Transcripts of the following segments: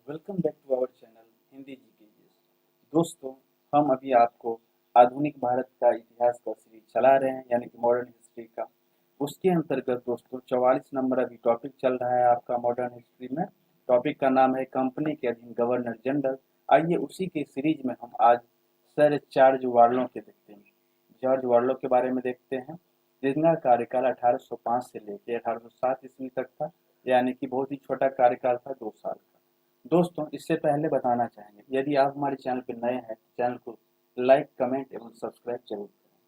Welcome back to our channel Hindi GK. दोस्तों, हम अभी आपको आधुनिक भारत का इतिहास का सीरीज चला रहे हैं, यानी कि मॉडर्न हिस्ट्री का। उसके अंतर्गत दोस्तों 44 नंबर अभी टॉपिक चल रहा है आपका मॉडर्न हिस्ट्री में। टॉपिक का नाम है कंपनी के अधीन गवर्नर जनरल। आइए उसी के सीरीज में हम आज सर जॉर्ज वार्लो के देखते हैं। जॉर्ज वार्लो के बारे में देखते हैं, जिनका कार्यकाल 1805 से लेकर 1807 ईस्वी तक था, यानी कि बहुत ही छोटा कार्यकाल था, 2 साल का। दोस्तों, इससे पहले बताना चाहेंगे, यदि आप हमारे चैनल पर नए हैं तो चैनल को लाइक, कमेंट एवं सब्सक्राइब जरूर करें।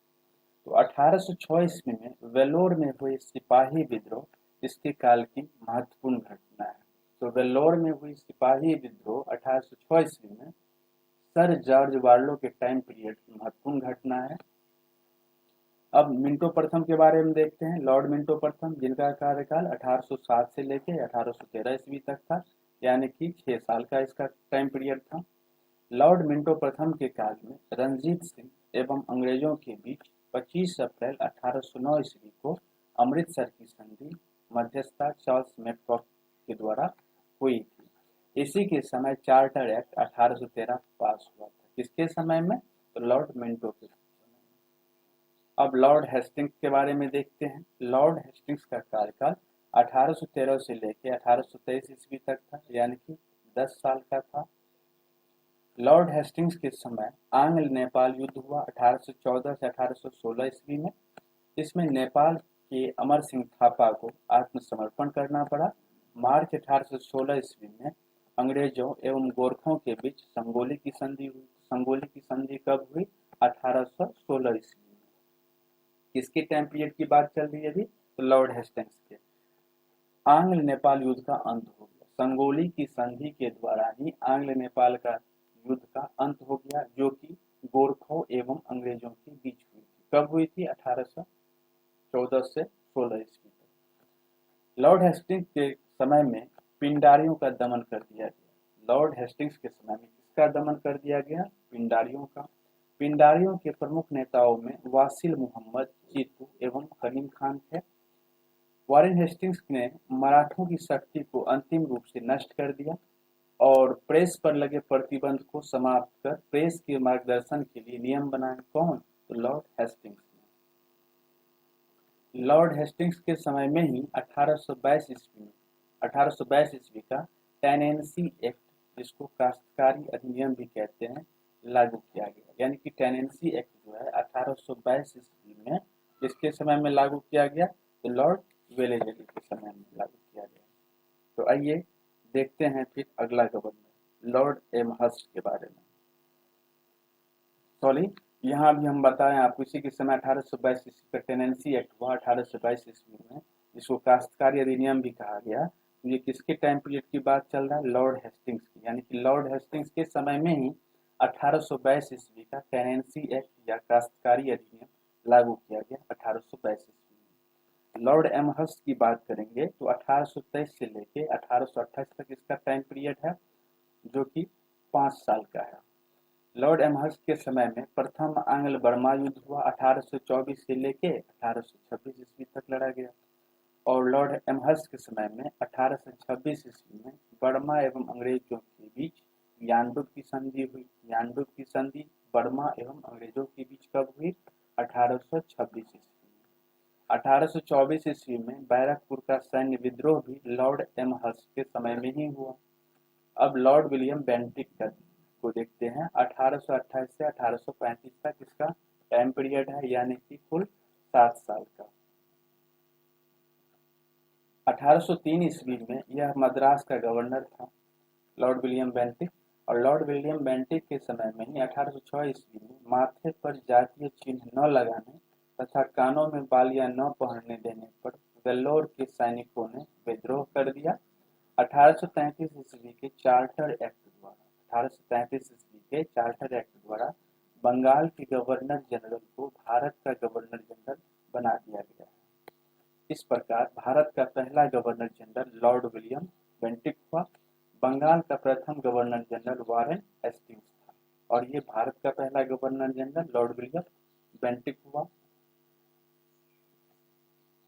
तो 1806 ईस्वी में वेल्लोर में हुए सिपाही विद्रोह इसके काल की महत्वपूर्ण घटना है। तो वेल्लोर में हुई सिपाही विद्रोह 1806 ईस्वी में सर जॉर्ज वार्लो के टाइम पीरियड की महत्वपूर्ण घटना है। अब मिंटो प्रथम के बारे में देखते हैं। लॉर्ड मिंटो प्रथम, जिनका कार्यकाल 1807 से लेकर 1813 ईस्वी तक था, यानी कि 6 साल का इसका टाइम पीरियड था। लॉर्ड मिंटो प्रथम के काल में रणजीत सिंह एवं अंग्रेजों के बीच 25 अप्रैल 1809 ईस्वी को अमृतसर की संधि मध्यस्थता चार्ल्स मैकॉक के द्वारा हुई थी। इसी के समय चार्टर एक्ट 1813 पास हुआ था। किसके समय में? तो लॉर्ड मिंटो के समय में। अब लॉर्ड हेस्टिंग्स के बारे में देखते हैं। लॉर्ड हेस्टिंग्स का कार्यकाल 1813 से लेकर 1823 ईस्वी तक था, यानी कि 10 साल का था। लॉर्ड हेस्टिंग्स के समय आंग्ल नेपाल युद्ध हुआ 1814 से 1816 ईस्वी में। इसमें नेपाल के अमर सिंह थापा को आत्मसमर्पण करना पड़ा। मार्च 1816 ईस्वी में अंग्रेजों एवं गोरखों के बीच संगोली की संधि हुई। संगोली की संधि कब हुई? 1816 ईस्वी में। किसके टाइम पीरियड की बात चल रही है अभी? तो लॉर्ड हेस्टिंग्स के। आंग्ल नेपाल युद्ध का अंत हो गया। संगोली की संधि के द्वारा ही आंग्ल नेपाल का युद्ध का अंत हो गया, जो कि गोरखों एवं अंग्रेजों के बीच हुई थी। कब हुई थी? 1814 से 16 ईस्वी तक। लॉर्ड हेस्टिंग्स के समय में पिंडारियों का दमन कर दिया गया। लॉर्ड हेस्टिंग्स के समय में किसका दमन कर दिया गया? पिंडारियों का। पिंडारियों के प्रमुख नेताओं में वासिल मोहम्मद, चीतू एवं करीम खान थे। वॉरेन हेस्टिंग्स ने मराठों की शक्ति को अंतिम रूप से नष्ट कर दिया और प्रेस पर लगे प्रतिबंध को समाप्त कर प्रेस के मार्गदर्शन के लिए नियम बनाए। कौन? तो लॉर्ड हेस्टिंग्स ने। लॉर्ड हेस्टिंग्स के समय में ही 1822 ईस्वी का टेनेंसी एक्ट, जिसको काश्तकारी अधिनियम भी कहते हैं, लागू किया गया। यानी कि टेनेंसी एक्ट जो है 1822 ईस्वी में किसके समय में लागू किया गया? तो लॉर्ड वेलेस्ली के समय में लागू किया गया। तो आइए देखते हैं फिर अगला गवर्नर लॉर्ड एमहर्स्ट के बारे में। सॉरी, यहाँ भी हम बताएं आपको, इसी के समय 1822 ईस्वी का टेनेंसी एक्ट हुआ 1822 ईस्वी में, जिसको काश्तकारी अधिनियम भी कहा गया। तो ये किसके टाइम पीरियड की बात चल रहा है? लॉर्ड हेस्टिंग्स की। यानी कि लॉर्ड हेस्टिंग्स के समय में ही 1822 ईस्वी का टेनेंसी एक्ट या काश्तकारी अधिनियम लागू किया गया 1822 ईस्वी में। लॉर्ड एमहर्स्ट की बात करेंगे तो 1823 से लेके 1828 तक इसका टाइम पीरियड है, जो कि 5 साल का है। लॉर्ड एमहर्स्ट के समय में प्रथम आंग्ल बर्मा युद्ध हुआ 1824 से लेके 1826 ईस्वी तक लड़ा गया। और लॉर्ड एमहर्स्ट के समय में 1826 ईस्वी में बर्मा एवं अंग्रेजों के बीच यानडुप की संधि हुई। यानडुप की संधि बर्मा एवं अंग्रेजों के बीच कब हुई? 1826 ईस्वी में। 1824 ईस्वी में बैरकपुर का सैन्य विद्रोह भी लॉर्ड एमहर्स्ट के समय में ही हुआ। अब लॉर्ड विलियम बेंटिक को देखते हैं। 1828 से 1835 तक इसका टाइम पीरियड है, यानी कि कुल 7 साल का। 1803 ईस्वी में यह मद्रास का गवर्नर था, लॉर्ड विलियम बेंटिक। और लॉर्ड विलियम बेंटिक के समय में ही 1806 ईस्वी में माथे पर जातीय चिन्ह न लगाने तथा कानों में बालियां न पहनने देने पर वेल्लोर के सैनिकों ने विद्रोह कर दिया। 1833 ईस्वी के चार्टर एक्ट द्वारा 1833 ईस्वी के चार्टर एक्ट द्वारा बंगाल के गवर्नर जनरल को भारत का गवर्नर जनरल बना दिया गया। इस प्रकार भारत का पहला governor general Lord William Bentinck हुआ। बंगाल का प्रथम गवर्नर जनरल वॉरेन हेस्टिंग्स था, और ये भारत का पहला governor general Lord William Bentinck हुआ।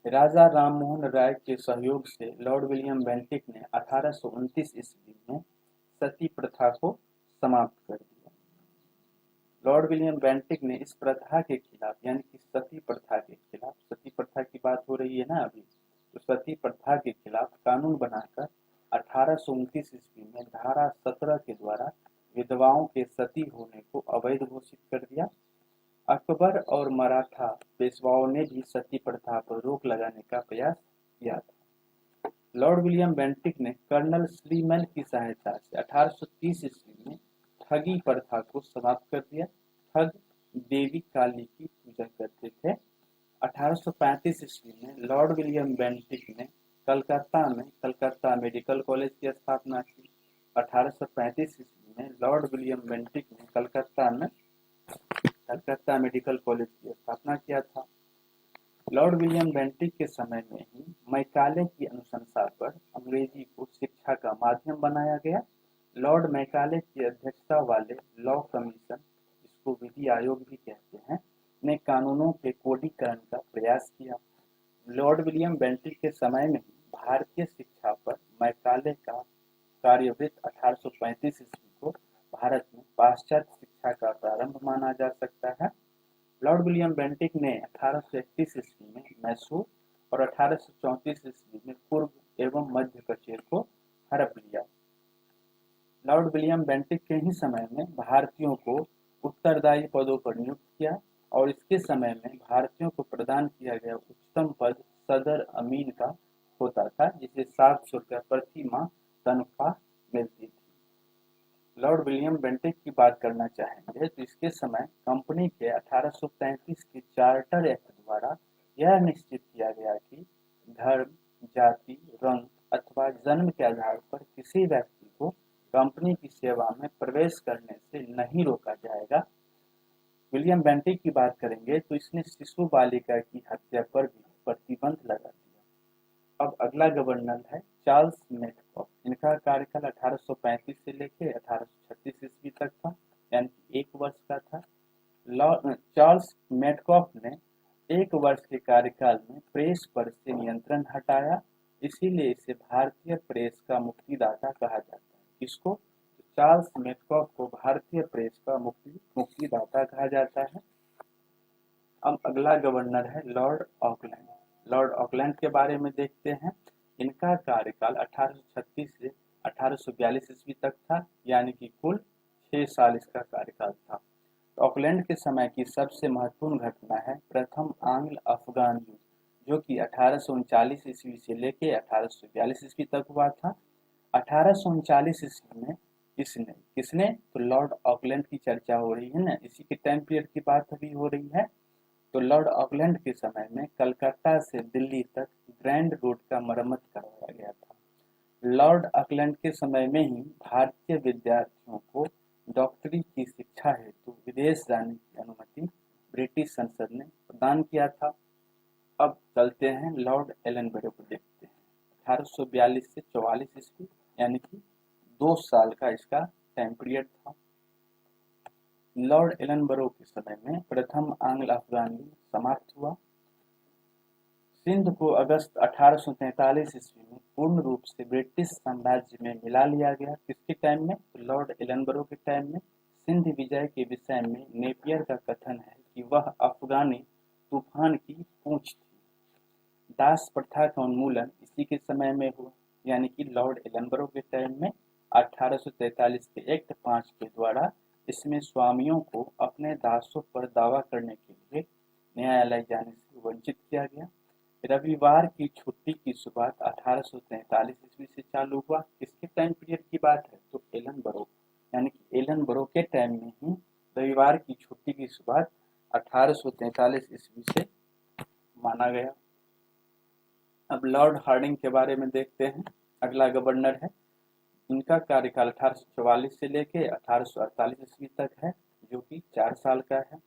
राजा राममोहन राय के सहयोग से लॉर्ड विलियम बेंटिक ने 1829 ईस्वी में सती प्रथा को समाप्त कर दिया। लॉर्ड विलियम बेंटिक ने इस प्रथा के खिलाफ, यानी कि सती प्रथा के खिलाफ, सती प्रथा की बात हो रही है ना अभी, तो सती प्रथा के खिलाफ कानून बनाकर 1829 ईस्वी में धारा 17 के द्वारा विधवाओं के सती होने को अवैध घोषित कर दिया। अकबर और मराठा पेशवाओं ने भी सती प्रथा पर रोक लगाने का प्रयास किया था। लॉर्ड विलियम बेंटिक ने कर्नल श्रीमैन की सहायता से 1830 ईस्वी में ठगी प्रथा को समाप्त कर दिया। ठग देवी काली की पूजा करते थे। 1835 ईस्वी में लॉर्ड विलियम बेंटिक ने कलकत्ता में कलकत्ता मेडिकल कॉलेज की स्थापना की। 1835 ईस्वी में लॉर्ड विलियम बेंटिक ने कलकत्ता मेडिकल कॉलेज की स्थापना किया था। लॉर्ड विलियम बेंटिक के समय में ही मैकाले की अनुशंसा पर अंग्रेजी को शिक्षा का माध्यम बनाया गया। लॉर्ड मैकाले की अध्यक्षता वाले लॉ कमीशन, जिसको विधि आयोग भी कहते हैं, ने कानूनों के कोडीकरण का प्रयास किया। लॉर्ड विलियम बेंटिक के समय में ही भारतीय शिक्षा पर मैकाले का कार्यवृत्त 1835 ईस्वी को भारत में पाश्चात्य शिक्षा का प्रारंभ माना जा सकता है। लॉर्ड विलियम बेंटिक ने 1831 ईस्वी में मैसूर और 1834 ईस्वी में पूर्व एवं मध्य कचेर को हड़प लिया। लॉर्ड विलियम बेंटिक के ही समय में भारतीयों को उत्तरदायी पदों पर नियुक्त किया और इसके समय में भारतीयों को प्रदान किया गया उच्चतम पद सदर अमीन का होता था, जिसे 700 रुपया प्रति माह तनख्वाह मिलती थी। लॉर्ड विलियम बेंटिक की बात करना चाहेंगे तो इसके समय कंपनी के 1833 के चार्टर एक्ट द्वारा यह निश्चित किया गया कि धर्म, जाति, रंग अथवा जन्म के आधार पर किसी व्यक्ति को कंपनी की सेवा में प्रवेश करने से नहीं रोका जाएगा। विलियम बेंटिक की बात करेंगे तो इसने शिशु बालिका की हत्या पर भी प्रतिबंध लगा दिया। अब अगला गवर्नर है चार्ल्स मेटकॉफ। इनका कार्यकाल 1835 से लेकर 1836 ईस्वी तक था, यानी कि 1 वर्ष का था। चार्ल्स मेटकॉफ ने 1 वर्ष के कार्यकाल में प्रेस पर से नियंत्रण हटाया, इसीलिए इसे भारतीय प्रेस का मुक्तिदाता कहा जाता है। इसको चार्ल्स मेटकॉफ को भारतीय प्रेस का मुक्तिदाता कहा जाता है। अब अगला गवर्नर है लॉर्ड ऑकलैंड। लॉर्ड ऑकलैंड के बारे में देखते हैं। इनका कार्यकाल 1836 से 1842 ईस्वी तक था, यानी कि कुल 6 साल इसका कार्यकाल था। ऑकलैंड के समय की सबसे महत्वपूर्ण घटना है प्रथम आंग्ल अफगान युद्ध, जो कि 1839 ईस्वी से लेकर 1842 ईस्वी तक हुआ था। 1839 ईस्वी में किसने तो लॉर्ड ऑकलैंड की चर्चा हो रही है ना, इसी के टाइम पीरियड की बात अभी हो रही है। तो लॉर्ड ऑकलैंड के समय में कलकत्ता से दिल्ली तक ग्रैंड रोड का मरम्मत करवाया गया था। लॉर्ड ऑकलैंड के समय में ही भारतीय विद्यार्थियों को डॉक्टरी की शिक्षा हेतु विदेश जाने की अनुमति ब्रिटिश संसद ने प्रदान किया था। अब चलते हैं लॉर्ड एलनबरो को देखते हैं। 1842 से 44 ईस्वी, यानी कि 2 साल का इसका टाइम पीरियड था। लॉर्ड एलनबरो के समय में प्रथम आंग्ल अफगान युद्ध समाप्त हुआ। सिंध को अगस्त 1843 ईस्वी में पूर्ण रूप से ब्रिटिश साम्राज्य में मिला लिया गया। किसके टाइम में? लॉर्ड एलनबरो के टाइम में। सिंध विजय के विषय में नेपियर का कथन है कि वह अफगानी तूफान की पूंछ थी। दास प्रथा का उन्मूलन इसी के समय में हुआ, यानी कि लॉर्ड एलनबरो के टाइम में 1843 के एक्ट 5 के द्वारा इसमें स्वामियों को अपने दासों पर दावा करने के लिए न्यायालय जाने से वंचित किया गया। रविवार की छुट्टी की शुरुआत 1843 ईस्वी से चालू हुआ। किसके टाइम पीरियड की बात है? तो एलनबरो, यानी कि एलनबरो के टाइम में ही रविवार की छुट्टी की शुरुआत 1843 ईस्वी से माना गया। अब लॉर्ड हार्डिंग के बारे में देखते हैं। अगला गवर्नर है। इनका कार्यकाल 1844 से लेकर 1848 ईस्वी तक है, जो कि 4 साल का है।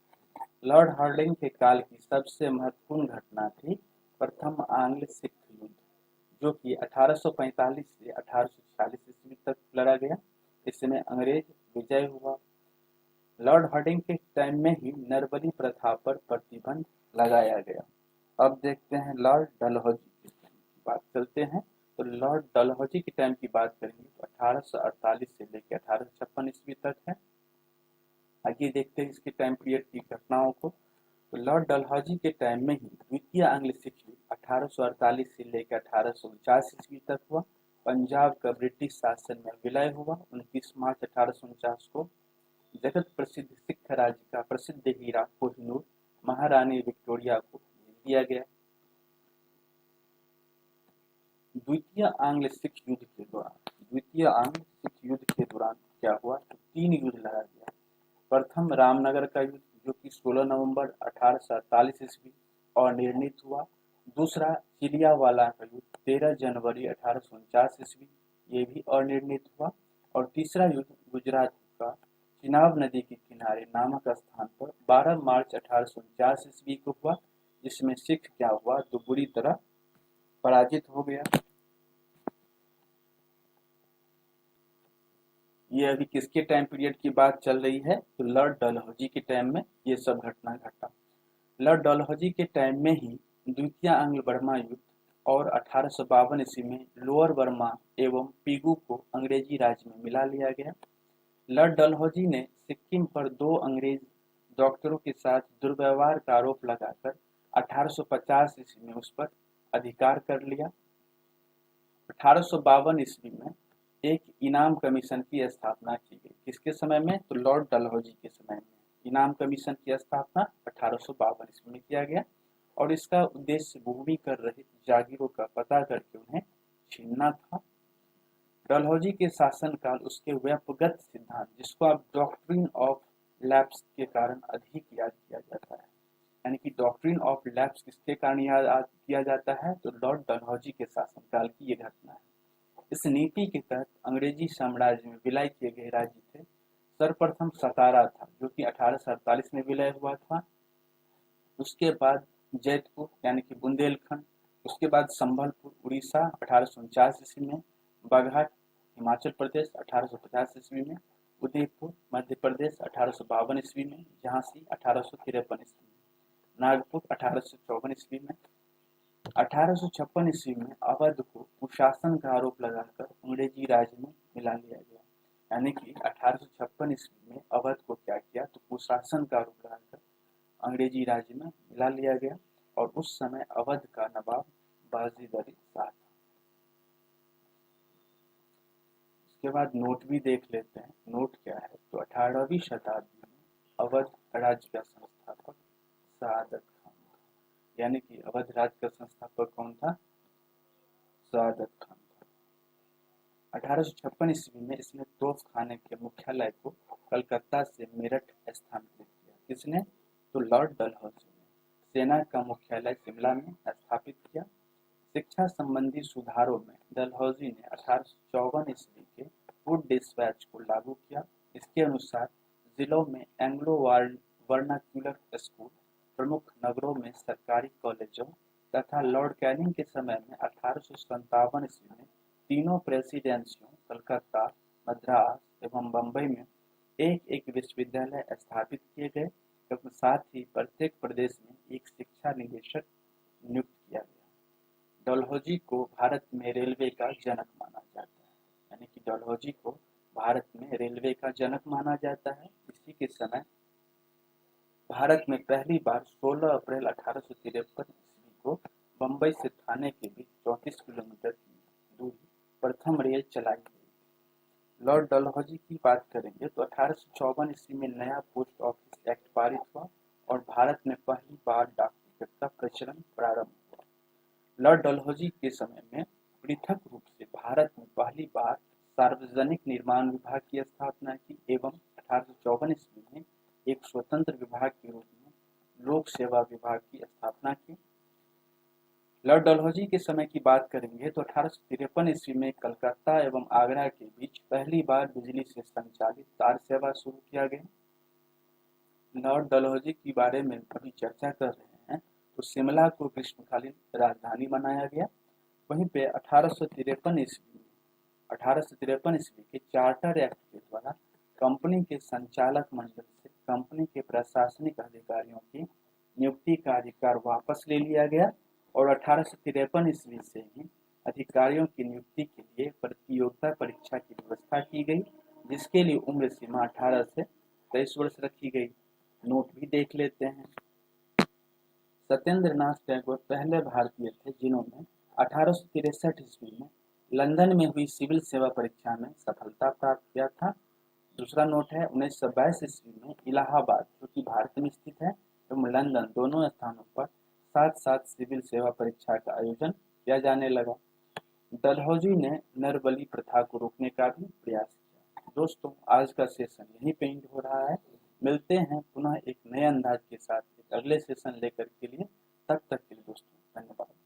लॉर्ड हार्डिंग के काल की सबसे महत्वपूर्ण घटना थी प्रथम आंग्ल सिख युद्ध, जो कि 1845 से 1846 ईस्वी तक लड़ा गया। इसमें अंग्रेज विजय हुआ। लॉर्ड हार्डिंग के टाइम में ही नरबली प्रथा पर प्रतिबंध लगाया गया। अब देखते हैं लॉर्ड डलहौजी की बात करते हैं। तो लॉर्ड डलहौजी के टाइम की बात करेंगे तो 1848 से लेकर 1856 ईस्वी तक है। आगे देखते हैं इसके टाइम पीरियड की घटनाओं को। तो लॉर्ड डलहौजी के टाइम में ही द्वितीय आंग्ल सिख युद्ध 1848 से लेकर 1849 ईस्वी तक हुआ। पंजाब का ब्रिटिश शासन में विलय हुआ। 29 मार्च 1849 को जगत प्रसिद्ध सिख राज्य का प्रसिद्ध हीरा कोहिनूर महारानी विक्टोरिया को दिया गया। द्वितीय आंग्ल सिख युद्ध के दौरान क्या हुआ तो 3 युद्ध लड़ा गया। प्रथम रामनगर का युद्ध जो कि 16 नवंबर 1848 ईस्वी अनिर्णित हुआ। दूसरा चिलियावाला का युद्ध 13 जनवरी 1849 ईस्वी, ये भी अनिर्णित हुआ। और तीसरा युद्ध गुजरात का चिनाब नदी के किनारे नामक स्थान पर 12 मार्च 1849 ईस्वी को हुआ, जिसमें सिख क्या हुआ तो बुरी तरह पराजित हो गया। ये अभी किसके टाइम पीरियड की बात चल रही है तो लॉर्ड डलहौजी के टाइम में ये सब घटना घटा। लॉर्ड डलहौजी के टाइम में ही द्वितीय आंग्ल बर्मा युद्ध और 1852 ईस्वी में लोअर बर्मा एवं पीगू को अंग्रेजी राज में मिला लिया गया। लॉर्ड डलहौजी ने सिक्किम पर 2 अंग्रेज डॉक्टरों के साथ दुर्व्यवहार का आरोप लगाकर 1850 ईस्वी में उस पर अधिकार कर लिया। 1852 ईस्वी में एक इनाम कमीशन की स्थापना की गई। किसके समय में तो लॉर्ड डलहौजी के समय में इनाम कमीशन की स्थापना 1852 ईस्वी में किया गया और इसका उद्देश्य भूमि कर रहित जागीरों का पता करके उन्हें छीनना था। डलहौजी के शासनकाल उसके व्यपगत सिद्धांत जिसको आप डॉक्ट्रिन ऑफ लैप्स के कारण अधिक याद किया जाता है, यानी कि डॉक्ट्रिन ऑफ लैप्स किसके कारण याद किया जाता है तो लॉर्ड डलहौजी के शासनकाल की ये घटना है। इस नीति के तहत अंग्रेजी साम्राज्य में विलय किए गए राज्य थे। सर्वप्रथम सतारा था जो कि 1848 में विलय हुआ था। उसके बाद जैतपुर यानी कि बुंदेलखंड, उसके बाद संबलपुर उड़ीसा 1849 ईस्वी में, बाघाट हिमाचल प्रदेश 1850 ईस्वी में, उदयपुर मध्य प्रदेश 1852 ईस्वी में, झांसी 1853 ईस्वी में, नागपुर 1854 ईस्वी में। 1856 ईस्वी में अवध को कुशासन का आरोप लगाकर अंग्रेजी राज में मिला लिया गया, यानी कि 1856 ईस्वी में अवध को क्या किया तो कुशासन का आरोप लगाकर अंग्रेजी राज में मिला लिया गया और उस समय अवध का नवाब बाजीद अली शाह था। उसके बाद नोट भी देख लेते हैं। नोट क्या है तो 18वीं शताब्दी में अवध राज्य का संस्थापक सआदत खान था, यानी कि अवध राज्य का संस्थापक कौन था सआदत खान था। 1856 ईस्वी में इसने तोफ खाने के मुख्यालय को कलकत्ता से मेरठ स्थानांतरित किया। किसने तो लॉर्ड डलहौजी ने। सेना का मुख्यालय शिमला में स्थापित किया। शिक्षा संबंधी सुधारों में डलहौजी ने 1854 ईस्वी के फूड डिस्पैच को लागू किया। इसके अनुसार जिलों में एंग्लो वर्नाक्यूलर स्कूल, प्रमुख नगरों में सरकारी कॉलेजों तथा लॉर्ड कैनिंग के समय में 1857 ईस्वी में तीनों प्रेसिडेंसियों कलकत्ता, मद्रास एवं बम्बई में एक एक विश्वविद्यालय स्थापित किए गए एवं साथ ही प्रत्येक प्रदेश में एक शिक्षा निदेशक नियुक्त किया गया। डलहौजी को भारत में रेलवे का जनक माना जाता है, यानी कि डलहौजी को भारत में रेलवे का जनक माना जाता है। इसी के समय भारत में पहली बार 16 अप्रैल 1853 ईस्वी को बम्बई से थाने के बीच 34 किलोमीटर की दूरी प्रथम रेल चलाई गई। लॉर्ड डलहौजी की बात करेंगे तो 1854 ईस्वी में नया पोस्ट ऑफिस एक्ट पारित हुआ और भारत में पहली बार डाक टिकट का प्रचलन प्रारंभ हुआ। लॉर्ड डलहौजी के समय में पृथक रूप से भारत में पहली बार सार्वजनिक निर्माण विभाग की स्थापना की एवं 1854 ईस्वी में एक स्वतंत्र विभाग के रूप में लोक सेवा विभाग की स्थापना की। लॉर्ड डलहौजी के समय की बात करेंगे तो 1853 ईस्वी में कलकत्ता एवं आगरा के बीच पहली बार बिजली से संचालित तार सेवा शुरू किया गया। लॉर्ड डलहौजी के बारे में अभी चर्चा कर रहे हैं तो शिमला को ग्रीष्मकालीन राजधानी बनाया गया। वहीं पे 1853 ईस्वी के चार्टर एक्ट के द्वारा कंपनी के संचालक मंडल से कंपनी के प्रशासनिक अधिकारियों की नियुक्ति का अधिकार वापस ले लिया गया और 1853 ईस्वी से ही अधिकारियों की नियुक्ति के लिए प्रतियोगिता परीक्षा की व्यवस्था की गई, जिसके लिए उम्र सीमा 18 से 23 वर्ष रखी गई। नोट भी देख लेते हैं। सत्येंद्र नाथ टैगोर पहले भारतीय थे जिन्होंने 1863 ईस्वी में लंदन में हुई सिविल सेवा परीक्षा में सफलता प्राप्त किया था। दूसरा नोट है 1922 ईस्वी में इलाहाबाद, जो कि भारत में स्थित है, एवं लंदन दोनों स्थानों पर साथ साथ सिविल सेवा परीक्षा का आयोजन किया जाने लगा। डलहौजी ने नरबली प्रथा को रोकने का भी प्रयास किया। दोस्तों, आज का सेशन यहीं पे एंड हो रहा है। मिलते हैं पुनः एक नए अंदाज के साथ एक अगले सेशन लेकर के लिए। तब तक के लिए दोस्तों धन्यवाद।